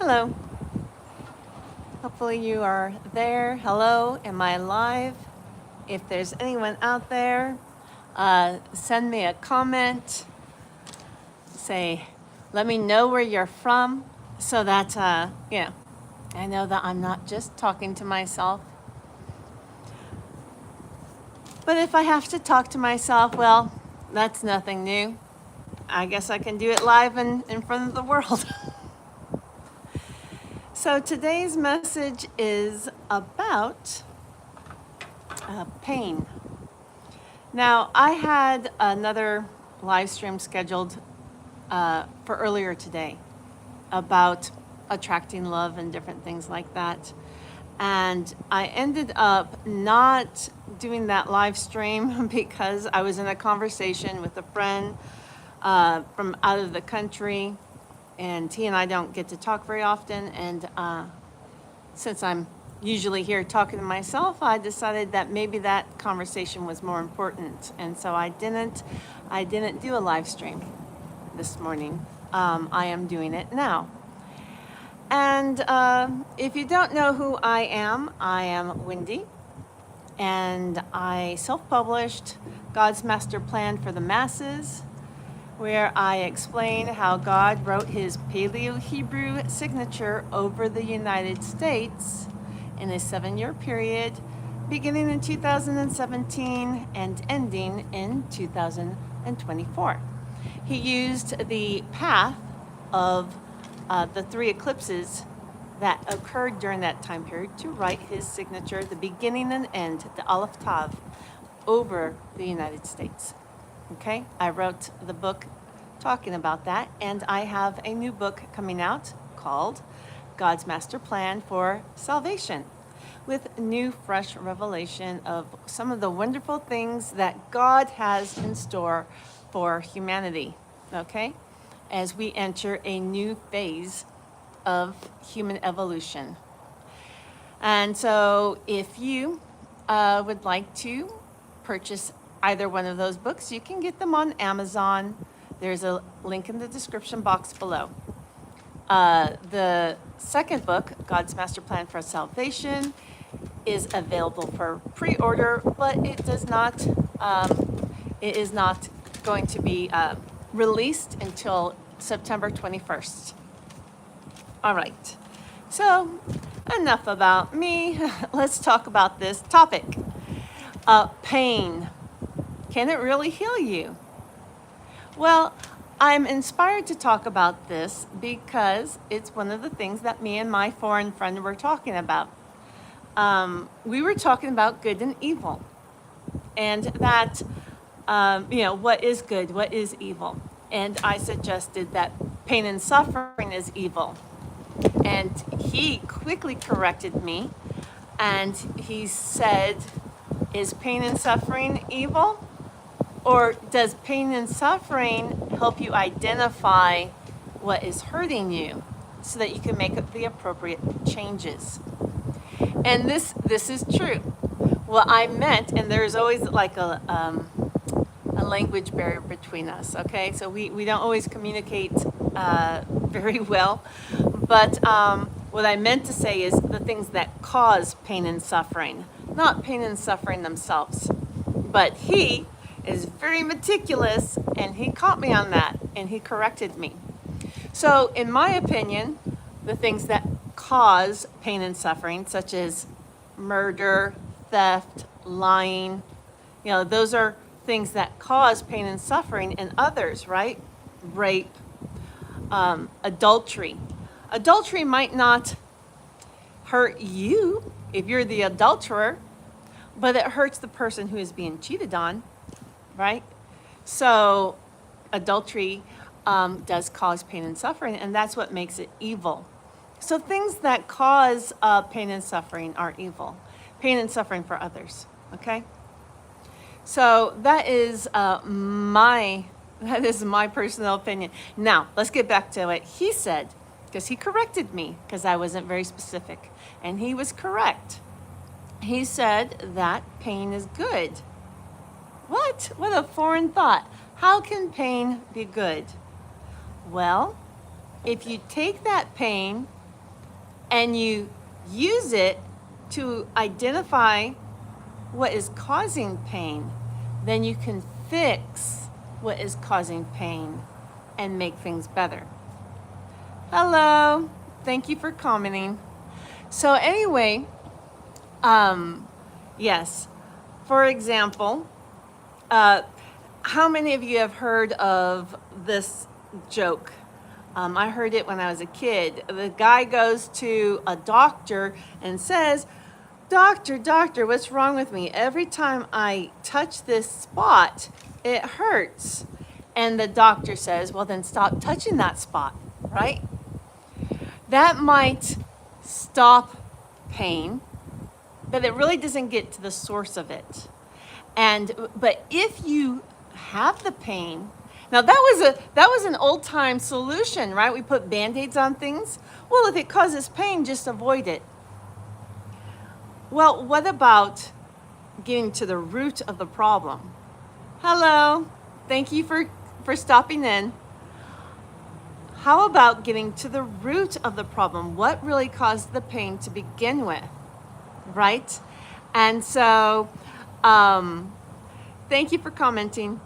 Hello. Hopefully you are there. Hello, am I live? If there's anyone out there, send me a comment. Say, let me know where you're from so that, I know that I'm not just talking to myself. But if I have to talk to myself, well, that's nothing new. I guess I can do it live in front of the world. So today's message is about pain. Now, I had another live stream scheduled for earlier today about attracting love and different things like that. And I ended up not doing that live stream because I was in a conversation with a friend from out of the country, and he and I don't get to talk very often. And since I'm usually here talking to myself, I decided that maybe that conversation was more important. And so I didn't do a live stream this morning. I am doing it now. And if you don't know who I am Wendy, and I self-published God's Master Plan for the Masses, where I explain how God wrote his Paleo-Hebrew signature over the United States in a 7-year period, beginning in 2017 and ending in 2024. He used the path of the 3 eclipses that occurred during that time period to write his signature, the beginning and end, the Aleph Tav, over the United States. Okay, I wrote the book talking about that, and I have a new book coming out called God's Master Plan for Salvation, with new, fresh revelation of some of the wonderful things that God has in store for humanity, okay, as we enter a new phase of human evolution. And so if you would like to purchase either one of those books, you can get them on Amazon. There's a link in the description box below. The second book, God's Master Plan for Salvation, is available for pre-order, but it is not going to be released until September 21st. All right, so enough about me. Let's talk about this topic. Pain. Can it really heal you? Well, I'm inspired to talk about this because it's one of the things that me and my foreign friend were talking about. We were talking about good and evil, and that, what is good, what is evil? And I suggested that pain and suffering is evil. And he quickly corrected me, and he said, is pain and suffering evil? Or does pain and suffering help you identify what is hurting you so that you can make the appropriate changes? And this is true. What I meant, and there's always like a language barrier between us, okay? So we don't always communicate very well. But what I meant to say is the things that cause pain and suffering, not pain and suffering themselves. But he is very meticulous, and he caught me on that, and he corrected me. So in my opinion, the things that cause pain and suffering, such as murder, theft, lying, those are things that cause pain and suffering in others, right? Rape, adultery. Adultery might not hurt you if you're the adulterer, but it hurts the person who is being cheated on, right? So adultery does cause pain and suffering, and that's what makes it evil. So things that cause pain and suffering are evil. Pain and suffering for others, okay? So that is my personal opinion. Now, let's get back to what he said, because he corrected me, because I wasn't very specific. And he was correct. He said that pain is good. What? What a foreign thought. How can pain be good? Well, if you take that pain and you use it to identify what is causing pain, then you can fix what is causing pain and make things better. Hello, thank you for commenting. So anyway, yes, for example, how many of you have heard of this joke? I heard it when I was a kid. The guy goes to a doctor and says, Doctor, doctor, what's wrong with me? Every time I touch this spot, it hurts. And the doctor says, well, then stop touching that spot, right? That might stop pain, but it really doesn't get to the source of it. But if you have the pain, now that was an old time solution, right? We put Band-Aids on things. Well, if it causes pain, just avoid it. Well, what about getting to the root of the problem? Hello, thank you for stopping in. How about getting to the root of the problem? What really caused the pain to begin with, right? And so, thank you for commenting.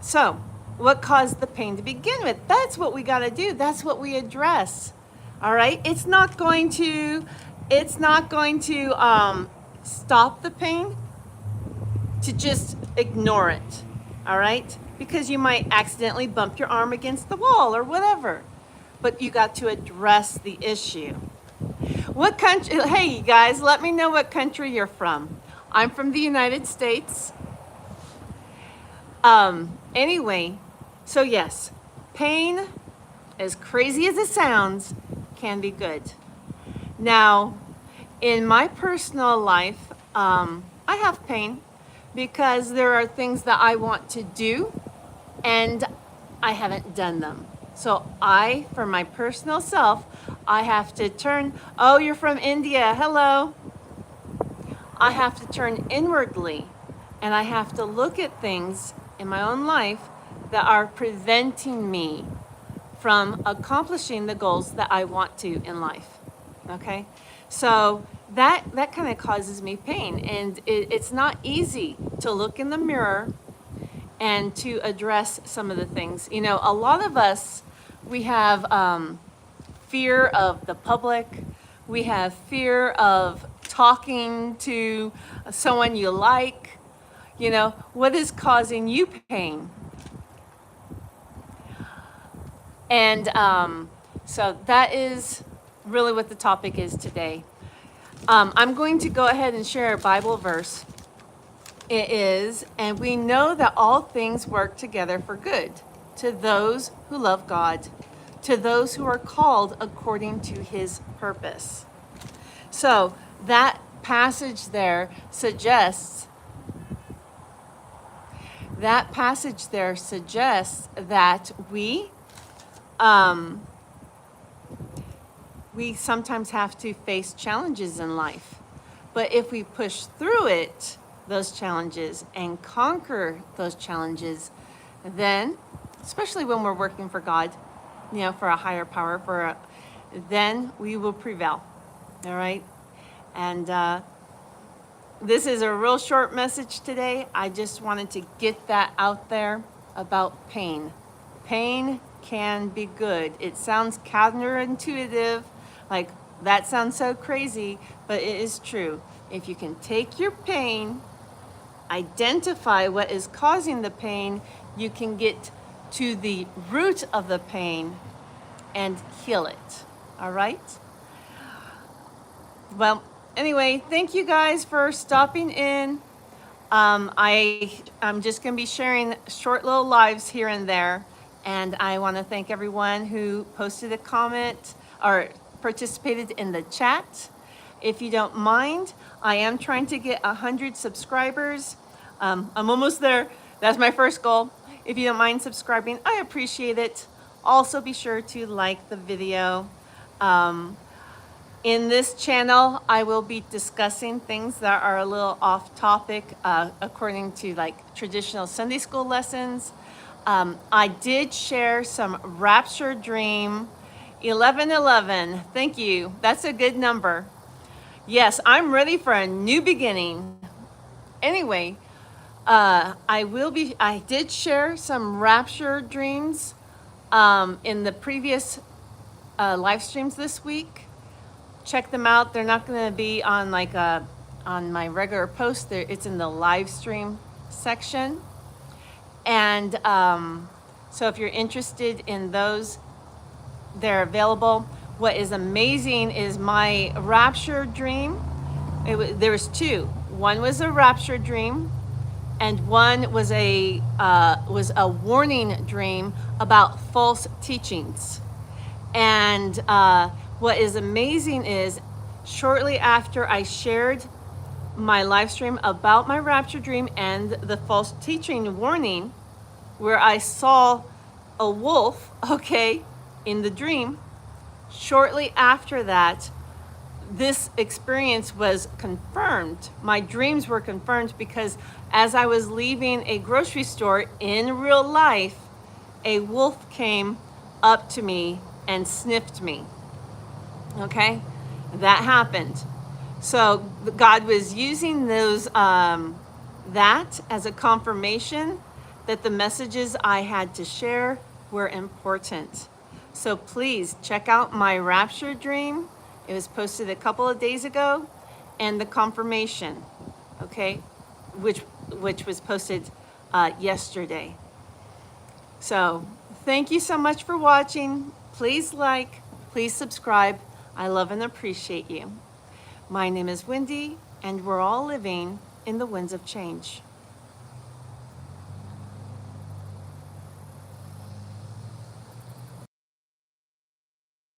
So, what caused the pain to begin with? That's what we got to do. That's what we address. All right? It's not going to stop the pain, to just ignore it. All right? Because you might accidentally bump your arm against the wall or whatever. But you got to address the issue. What country? Hey, you guys, let me know what country you're from. I'm from the United States. Anyway, so yes, pain, as crazy as it sounds, can be good. Now, in my personal life, I have pain because there are things that I want to do and I haven't done them. So for my personal self, I have to turn, oh, you're from India, hello. I have to turn inwardly and I have to look at things in my own life that are preventing me from accomplishing the goals that I want to in life, okay? So that kind of causes me pain, and it's not easy to look in the mirror and to address some of the things. You know, a lot of us, we have fear of the public. We have fear of talking to someone you like. You know, what is causing you pain? And so that is really what the topic is today. I'm going to go ahead and share a Bible verse. It is, and we know that all things work together for good to those who love God, to those who are called according to his purpose. So that passage there suggests that we sometimes have to face challenges in life. But if we push through those challenges, and conquer those challenges, then, especially when we're working for God, you know, for a higher power, then we will prevail. All right? And this is a real short message today. I just wanted to get that out there about pain. Pain can be good. It sounds counterintuitive, like that sounds so crazy, but it is true. If you can take your pain, identify what is causing the pain, you can get to the root of the pain and heal it. All right? Well, anyway, thank you guys for stopping in. I'm just going to be sharing short little lives here and there. And I want to thank everyone who posted a comment or participated in the chat. If you don't mind, I am trying to get 100 subscribers. I'm almost there. That's my first goal. If you don't mind subscribing, I appreciate it. Also, be sure to like the video. In this channel, I will be discussing things that are a little off topic according to like traditional Sunday school lessons. I did share some Rapture dream 1111. Thank you. That's a good number. Yes, I'm ready for a new beginning. Anyway, I did share some rapture dreams in the previous live streams this week. Check them out. They're not going to be on on my regular post. It's in the live stream section. And so if you're interested in those, they're available. What is amazing is my rapture dream. There was two. One was a rapture dream, and one was a warning dream about false teachings. And what is amazing is shortly after I shared my live stream about my rapture dream and the false teaching warning, where I saw a wolf, okay, in the dream, shortly after that, this experience was confirmed. My dreams were confirmed because as I was leaving a grocery store in real life, a wolf came up to me and sniffed me. Okay, that happened. So God was using that as a confirmation that the messages I had to share were important. So please check out my rapture dream. It was posted a couple of days ago, and the confirmation, okay, which was posted yesterday. So thank you so much for watching. Please like, please subscribe. I love and appreciate you. My name is Wendy, and we're all living in the winds of change.